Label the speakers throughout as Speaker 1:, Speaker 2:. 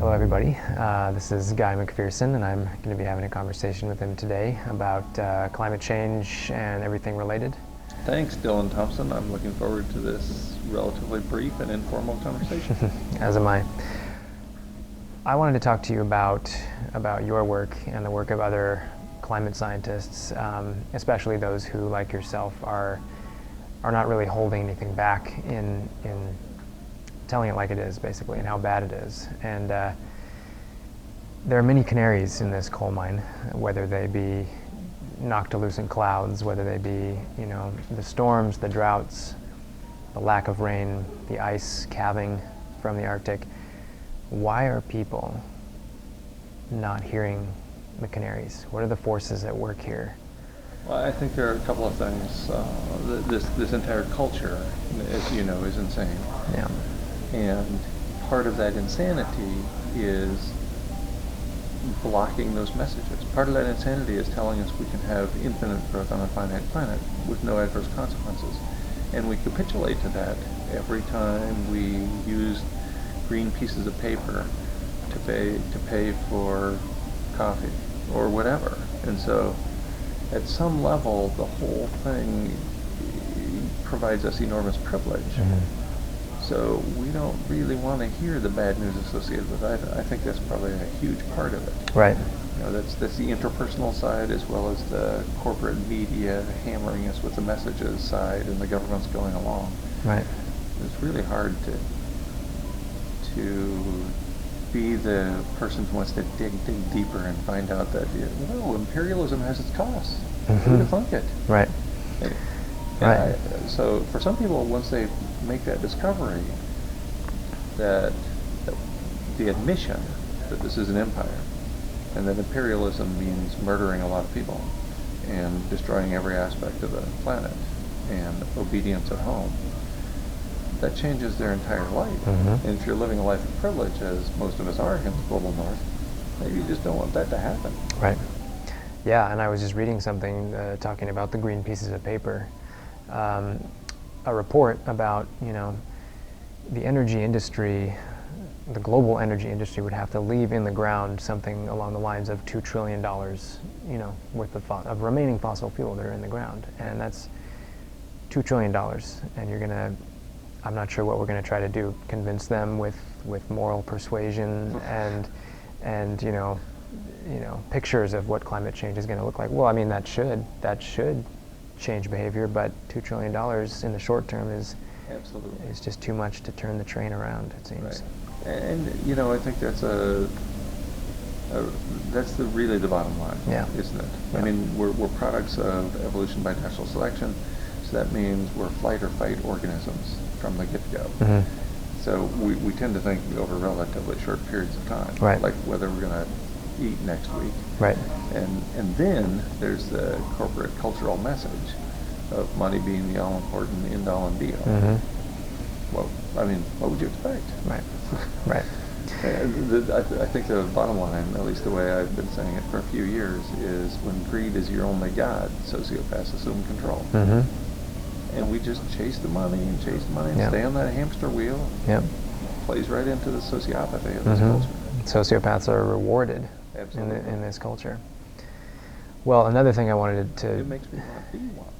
Speaker 1: Hello everybody, this is Guy McPherson and I'm going to be having a conversation with him today about climate change and everything related.
Speaker 2: Thanks, Dillon Thompson. I'm looking forward to this relatively brief and informal conversation.
Speaker 1: As am I. I wanted to talk to you about your work and the work of other climate scientists, especially those who, like yourself, are not really holding anything back in telling it like it is, basically, and how bad it is. And there are many canaries in this coal mine, whether they be knocked loose in clouds, whether they be, the storms, the droughts, the lack of rain, the ice calving from the Arctic. Why are people not hearing the canaries? What are the forces at work here?
Speaker 2: Well, I think there are a couple of things. This entire culture, as you know, is insane.
Speaker 1: Yeah.
Speaker 2: And part of that insanity is blocking those messages. Part of that insanity is telling us we can have infinite growth on a finite planet with no adverse consequences. And we capitulate to that every time we use green pieces of paper to pay for coffee or whatever. And so at some level the whole thing provides us enormous privilege. Mm-hmm. So we don't really want to hear the bad news associated with it. I think that's probably a huge part of it.
Speaker 1: Right.
Speaker 2: That's the interpersonal side, as well as the corporate media hammering us with the messages side, and the government's going along.
Speaker 1: Right.
Speaker 2: It's really hard to be the person who wants to dig deeper and find out that imperialism has its costs.
Speaker 1: Mm-hmm.
Speaker 2: Who would have thunk it?
Speaker 1: Right. Right.
Speaker 2: So for some people, once they make that discovery, that the admission that this is an empire, and that imperialism means murdering a lot of people and destroying every aspect of the planet and obedience at home, that changes their entire life. Mm-hmm. And if you're living a life of privilege, as most of us are in the global north, maybe you just don't want that to happen.
Speaker 1: Right. Yeah, and I was just reading something talking about the green pieces of paper. A report about, the energy industry, the global energy industry would have to leave in the ground something along the lines of $2 trillion, worth of remaining fossil fuel that are in the ground. And that's $2 trillion. And I'm not sure what we're going to try to do, convince them with moral persuasion and pictures of what climate change is going to look like. Well, I mean, that should change behavior, but $2 trillion in the short term is just too much to turn the train around, it seems.
Speaker 2: Right. And I think that's really the bottom line, isn't it? Yeah. I mean, we're products of evolution by natural selection, so that means we're flight or fight organisms from the get-go. Mm-hmm. So we tend to think over relatively short periods of time,
Speaker 1: right,
Speaker 2: like whether we're going to eat next week.
Speaker 1: Right.
Speaker 2: And then there's the corporate cultural message of money being the all-important end-all and be-all. Mm-hmm. Well, I mean, what would you expect?
Speaker 1: Right. Right.
Speaker 2: I think the bottom line, at least the way I've been saying it for a few years, is when greed is your only god, sociopaths assume control. Mm-hmm. And we just chase the money and stay on that hamster wheel. Yep. Plays right into the sociopathy of this culture.
Speaker 1: Sociopaths are rewarded in this culture. Well, another thing I wanted to...
Speaker 2: It makes me want to be one.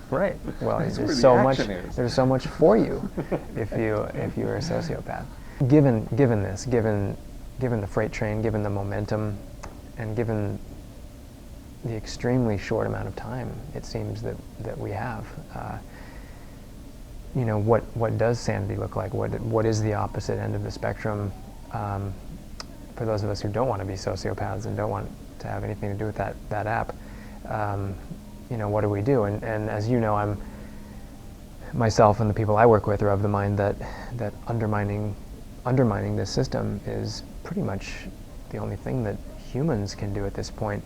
Speaker 1: Right. Well, there's so much for you if you're a sociopath. Given the freight train, given the momentum, and given the extremely short amount of time it seems that we have, what does sanity look like? What is the opposite end of the spectrum? For those of us who don't want to be sociopaths and don't want to have anything to do with that app, what do we do? And as you know, I'm myself and the people I work with are of the mind that undermining this system is pretty much the only thing that humans can do at this point.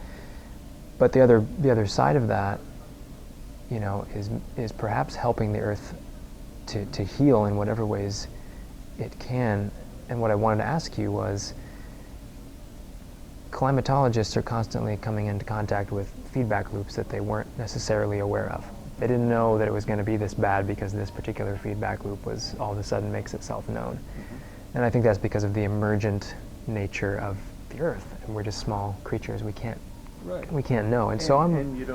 Speaker 1: But the other side of that, is perhaps helping the Earth to heal in whatever ways it can. And what I wanted to ask you was, climatologists are constantly coming into contact with feedback loops that they weren't necessarily aware of. They didn't know that it was going to be this bad because this particular feedback loop was all of a sudden makes itself known. And I think that's because of the emergent nature of the Earth, and we're just small creatures. We can't know. And so
Speaker 2: and you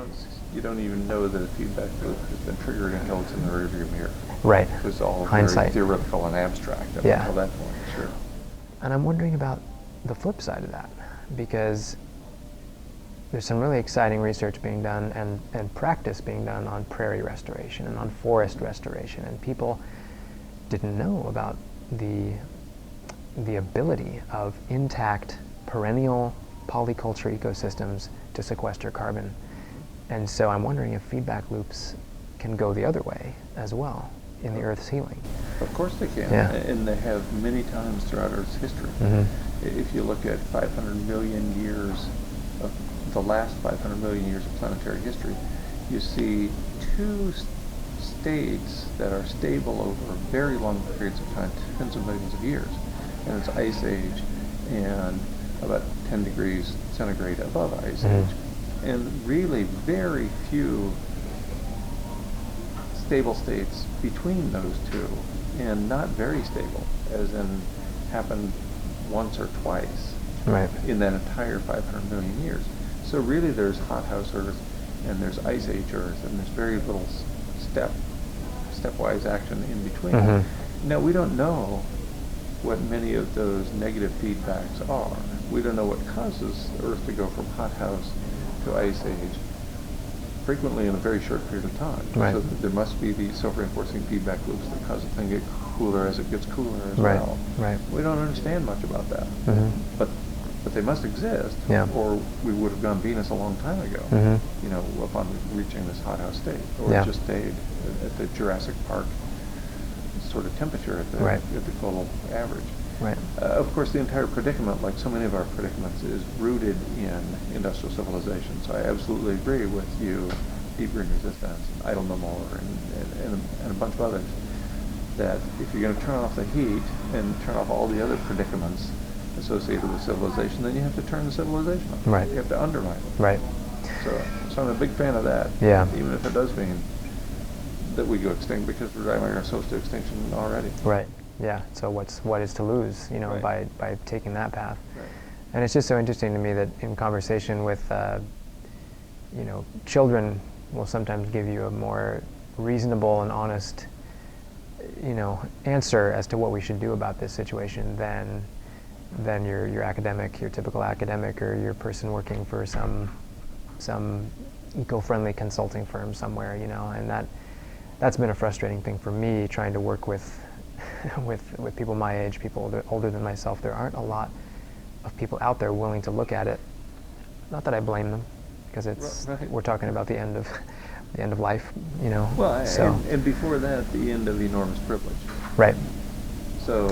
Speaker 2: don't even know that a feedback loop has been triggered until it's in the rearview mirror.
Speaker 1: Right.
Speaker 2: It was all
Speaker 1: Hindsight.
Speaker 2: very theoretical and abstract up
Speaker 1: Yeah.
Speaker 2: until that point. Sure.
Speaker 1: And I'm wondering about the flip side of that, because there's some really exciting research being done and practice being done on prairie restoration and on forest restoration, and people didn't know about the ability of intact perennial polyculture ecosystems to sequester carbon. And so I'm wondering if feedback loops can go the other way as well in the Earth's healing.
Speaker 2: Of course they can,
Speaker 1: Yeah.
Speaker 2: and they have many times throughout Earth's history. If you look at 500 million years of the last 500 million years of planetary history, you see two states that are stable over very long periods of time, tens of millions of years, and it's Ice Age and about 10 degrees centigrade above Ice Age, and really very few stable states between those two, and not very stable, as in happened once or twice in that entire 500 million years. So really there's hothouse Earth, and there's Ice Age Earth, and there's very little stepwise action in between. Now, we don't know what many of those negative feedbacks are. We don't know what causes Earth to go from hothouse to Ice Age frequently in a very short period of time. So there must be these self-reinforcing feedback loops that cause the thing to get cooler as it gets cooler as well. We don't understand much about that. But they must exist, or we would have gone Venus a long time ago, you know, upon reaching this hothouse state, or just stayed at the Jurassic Park sort of temperature at the global average. Of course, the entire predicament, like so many of our predicaments, is rooted in industrial civilization. So I absolutely agree with you, deep green resistance, idle no more, and a bunch of others, that if you're going to turn off the heat and turn off all the other predicaments associated with civilization, then you have to turn the civilization off. You have to undermine it. So I'm a big fan of that. Even if it does mean that we go extinct, because we're driving ourselves to extinction already. So what is to lose, you know, by taking that path? And it's just so interesting to me that in conversation with, you know, children will sometimes give you a more reasonable and honest, you know, answer as to what we should do about this situation than your academic, your typical academic, or your person working for some eco-friendly consulting firm somewhere, you know. And that's been a frustrating thing for me, trying to work with with people my age, people older than myself. There aren't a lot of people out there willing to look at it. Not that I blame them, because it's we're talking about the end of life, you know. Well, and before that, the end of enormous privilege. So,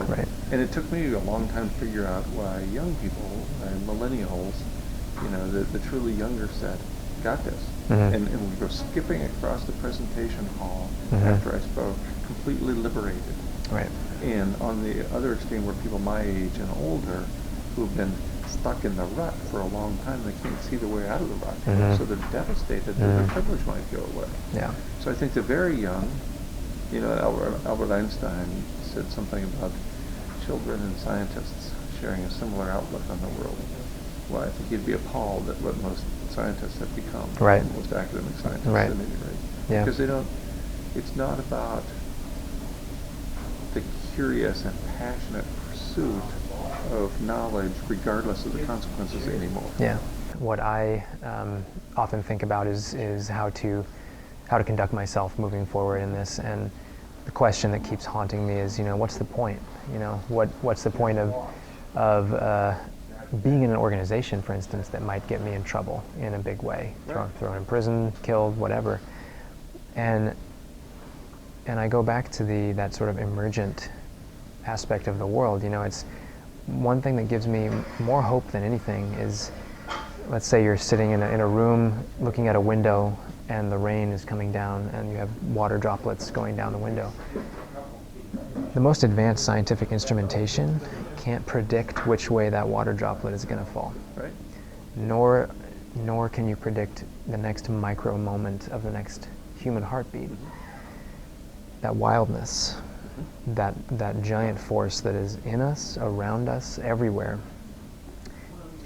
Speaker 2: and it took me a long time to figure out why young people and millennials, you know, the truly younger set, got this. And we go skipping across the presentation hall after I spoke, completely liberated. And on the other extreme were people my age and older who've been stuck in the rut for a long time. They can't see the way out of the rut. So they're devastated that their privilege might go away. So I think the very young, you know, Albert Einstein said something about children and scientists sharing a similar outlook on the world. Well, I think he'd be appalled at what most scientists have become, most academic scientists at any rate. Because they don't, it's not about the curious and passionate pursuit of knowledge regardless of the consequences anymore.
Speaker 1: What I often think about is how to conduct myself moving forward in this, and the question that keeps haunting me is, you know, what's the point? You know, what's the point of being in an organization, for instance, that might get me in trouble in a big way, thrown in prison, killed, whatever. And I go back to that sort of emergent aspect of the world. You know, it's one thing that gives me more hope than anything is, let's say you're sitting in a room looking at a window and the rain is coming down and you have water droplets going down the window. The most advanced scientific instrumentation can't predict which way that water droplet is going to fall. Nor can you predict the next micro moment of the next human heartbeat. That wildness that giant force that is in us, around us, everywhere,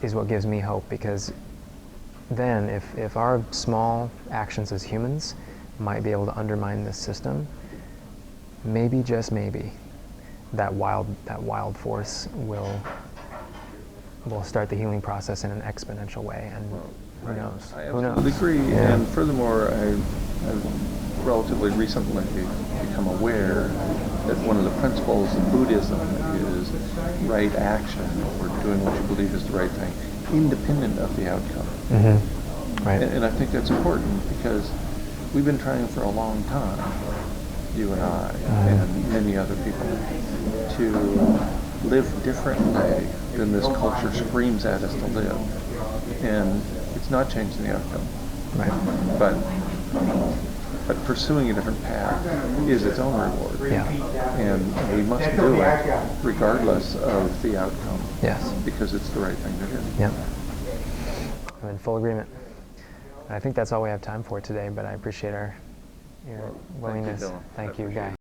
Speaker 1: is what gives me hope, because then if our small actions as humans might be able to undermine this system, maybe, just maybe, that wild force will start the healing process in an exponential way, and who knows?
Speaker 2: I
Speaker 1: Who
Speaker 2: absolutely
Speaker 1: knows?
Speaker 2: agree,
Speaker 1: Yeah.
Speaker 2: and furthermore, I've relatively recently become aware that one of the principles of Buddhism is right action, or doing what you believe is the right thing, independent of the outcome.
Speaker 1: Mm-hmm. Right.
Speaker 2: And I think that's important, because we've been trying for a long time, you and I, and many other people, to live differently than this culture screams at us to live. And it's not changing the outcome.
Speaker 1: Right.
Speaker 2: But pursuing a different path is its own reward.
Speaker 1: Yeah.
Speaker 2: And we must do it regardless of the outcome.
Speaker 1: Yes.
Speaker 2: Because it's the right thing to do.
Speaker 1: Yeah. I'm in full agreement. I think that's all we have time for today, but I appreciate your willingness.
Speaker 2: Dillon.
Speaker 1: Thank
Speaker 2: I
Speaker 1: you,
Speaker 2: appreciate
Speaker 1: Guy.
Speaker 2: it.